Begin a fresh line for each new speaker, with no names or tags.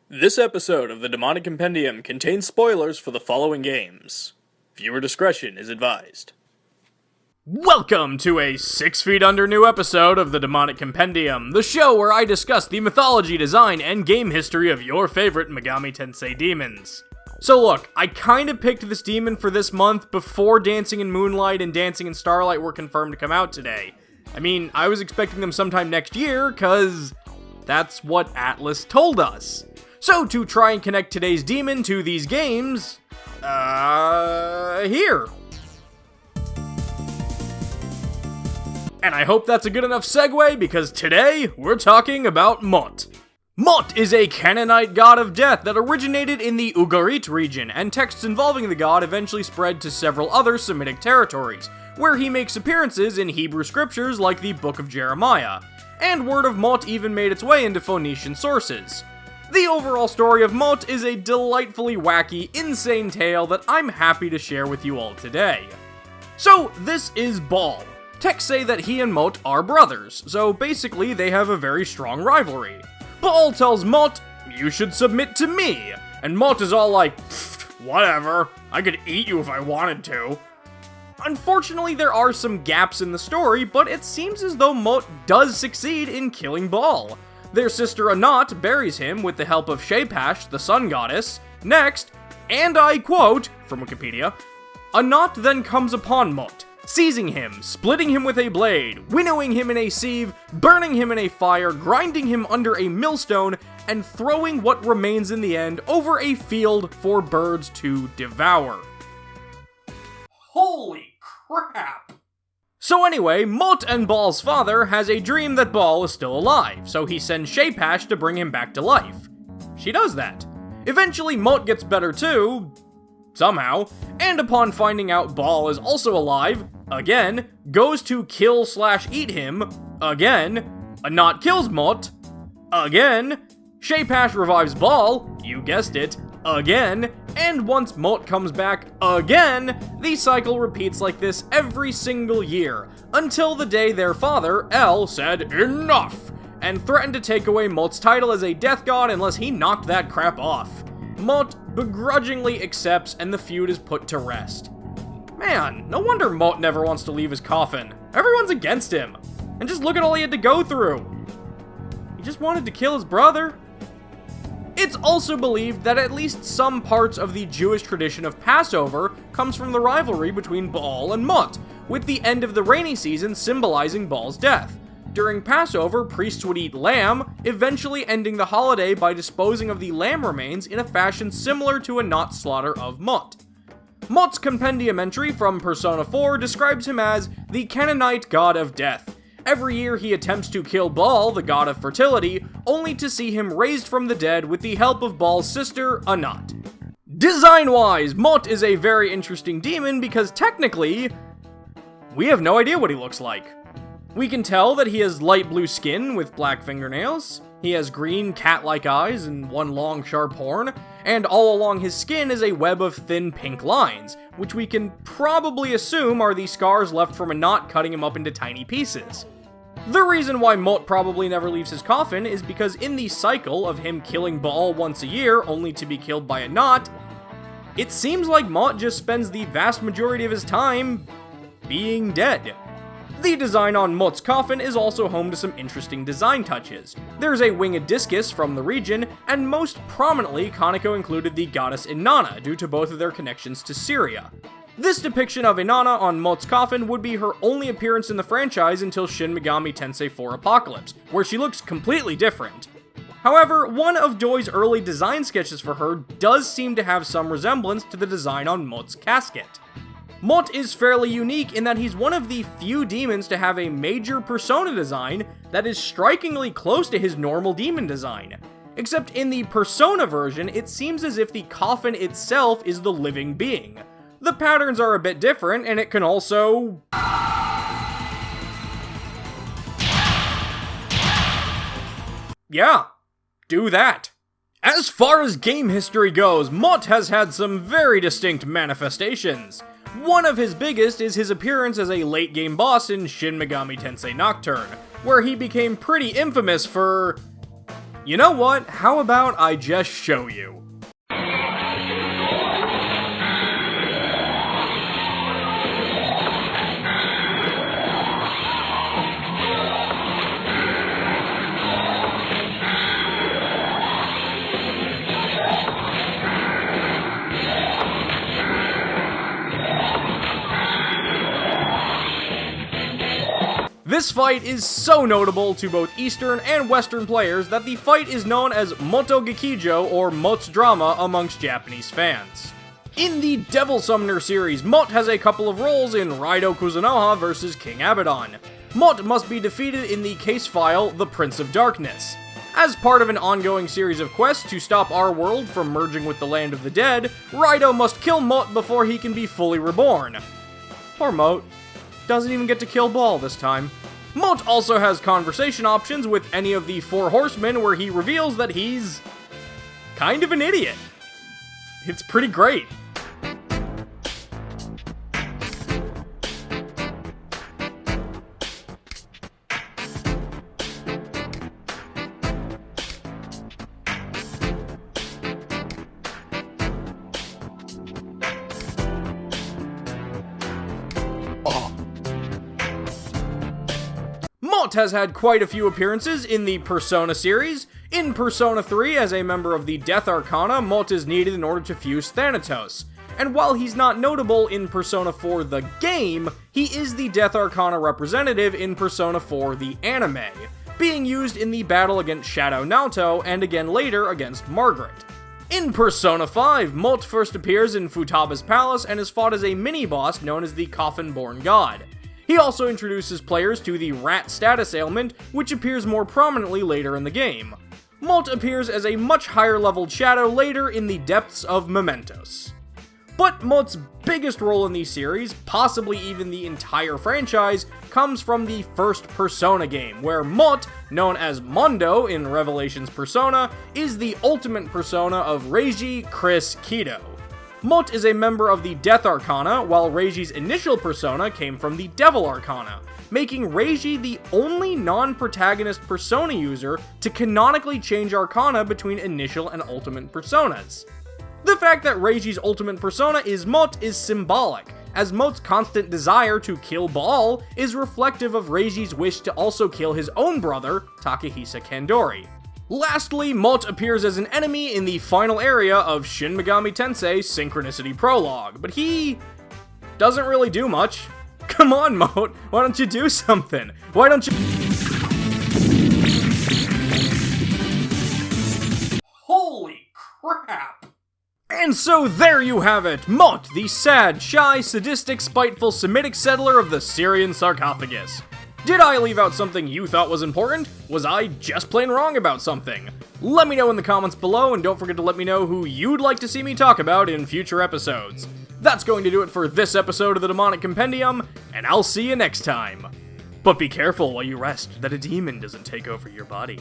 This episode of the Demonic Compendium contains spoilers for the following games. Viewer discretion is advised. Welcome to a 6 feet under new episode of the Demonic Compendium, the show where I discuss the mythology, design, and game history of your favorite Megami Tensei demons. So look, I kinda picked this demon for this month before Dancing in Moonlight and Dancing in Starlight were confirmed to come out today. I mean, I was expecting them sometime next year, cause that's what Atlas told us. So, to try and connect today's demon to these games, here. And I hope that's a good enough segue, because today, we're talking about Mot. Mot is a Canaanite god of death that originated in the Ugarit region, and texts involving the god eventually spread to several other Semitic territories, where he makes appearances in Hebrew scriptures like the Book of Jeremiah, and word of Mot even made its way into Phoenician sources. The overall story of Mot is a delightfully wacky, insane tale that I'm happy to share with you all today. So, this is Baal. Texts say that he and Mot are brothers, so basically they have a very strong rivalry. Baal tells Mot, "You should submit to me," and Mot is all like, "Whatever, I could eat you if I wanted to." Unfortunately, there are some gaps in the story, but it seems as though Mot does succeed in killing Baal. Their sister Anat buries him with the help of Shepash, the sun goddess. Next, and I quote from Wikipedia, Anat then comes upon Mot, seizing him, splitting him with a blade, winnowing him in a sieve, burning him in a fire, grinding him under a millstone, and throwing what remains in the end over a field for birds to devour. Holy crap! So anyway, Mot and Baal's father has a dream that Baal is still alive, so he sends Shepash to bring him back to life. She does that. Eventually, Mot gets better too, somehow, and upon finding out Baal is also alive, again, goes to kill/eat him, again, Anat kills Mot, again, Shepash revives Baal, you guessed it, again, and once Mot comes back again, the cycle repeats like this every single year, until the day their father, El, said enough, and threatened to take away Mot's title as a death god unless he knocked that crap off. Mot begrudgingly accepts and the feud is put to rest. Man, no wonder Mot never wants to leave his coffin. Everyone's against him. And just look at all he had to go through. He just wanted to kill his brother. It's also believed that at least some parts of the Jewish tradition of Passover comes from the rivalry between Baal and Mot, with the end of the rainy season symbolizing Baal's death. During Passover, priests would eat lamb, eventually ending the holiday by disposing of the lamb remains in a fashion similar to Anat's slaughter of Mot. Mot's compendium entry from Persona 4 describes him as the Canaanite god of death. Every year he attempts to kill Baal, the god of fertility, only to see him raised from the dead with the help of Baal's sister, Anat. Design-wise, Mot is a very interesting demon because technically, we have no idea what he looks like. We can tell that he has light blue skin with black fingernails, he has green cat-like eyes and one long sharp horn, and all along his skin is a web of thin pink lines, which we can probably assume are the scars left from Anat cutting him up into tiny pieces. The reason why Mot probably never leaves his coffin is because in the cycle of him killing Baal once a year only to be killed by Anat, it seems like Mot just spends the vast majority of his time being dead. The design on Mot's coffin is also home to some interesting design touches. There's a winged discus from the region, and most prominently, Kaneko included the goddess Inanna due to both of their connections to Syria. This depiction of Inanna on Mot's coffin would be her only appearance in the franchise until Shin Megami Tensei 4 Apocalypse, where she looks completely different. However, one of Doi's early design sketches for her does seem to have some resemblance to the design on Mot's casket. Mot is fairly unique in that he's one of the few demons to have a major persona design that is strikingly close to his normal demon design. Except in the persona version, it seems as if the coffin itself is the living being. The patterns are a bit different, and it can also... yeah, do that. As far as game history goes, Mot has had some very distinct manifestations. One of his biggest is his appearance as a late-game boss in Shin Megami Tensei Nocturne, where he became pretty infamous for You know what? How about I just show you? This fight is so notable to both Eastern and Western players that the fight is known as Moto Gekijo or Mot's Drama amongst Japanese fans. In the Devil Summoner series, Mot has a couple of roles in Raido Kuzunoha vs King Abaddon. Mot must be defeated in the case file The Prince of Darkness. As part of an ongoing series of quests to stop our world from merging with the Land of the Dead, Raido must kill Mot before he can be fully reborn. Poor Mot. Doesn't even get to kill Ball this time. Mot also has conversation options with any of the 4 horsemen where he reveals that he's kind of an idiot. It's pretty great. Mot has had quite a few appearances in the Persona series. In Persona 3, as a member of the Death Arcana, Mot is needed in order to fuse Thanatos. And while he's not notable in Persona 4 the game, he is the Death Arcana representative in Persona 4 the anime, being used in the battle against Shadow Naoto and again later against Margaret. In Persona 5, Mot first appears in Futaba's palace and is fought as a mini-boss known as the Coffin-Born God. He also introduces players to the rat status ailment, which appears more prominently later in the game. Mot appears as a much higher leveled shadow later in the depths of Mementos. But Mot's biggest role in the series, possibly even the entire franchise, comes from the first Persona game, where Mot, known as Mondo in Revelations Persona, is the ultimate persona of Reiji, Chris, Kido. Mot is a member of the Death Arcana, while Reiji's initial persona came from the Devil Arcana, making Reiji the only non-protagonist persona user to canonically change Arcana between initial and ultimate personas. The fact that Reiji's ultimate persona is Mot is symbolic, as Mot's constant desire to kill Baal is reflective of Reiji's wish to also kill his own brother, Takehisa Kandori. Lastly, Mot appears as an enemy in the final area of Shin Megami Tensei Synchronicity Prologue, but he doesn't really do much. Come on, Mot, why don't you do something? Why don't you... Holy crap! And so there you have it, Mot, the sad, shy, sadistic, spiteful Semitic settler of the Syrian sarcophagus. Did I leave out something you thought was important? Was I just plain wrong about something? Let me know in the comments below, and don't forget to let me know who you'd like to see me talk about in future episodes. That's going to do it for this episode of the Demonic Compendium, and I'll see you next time. But be careful while you rest that a demon doesn't take over your body.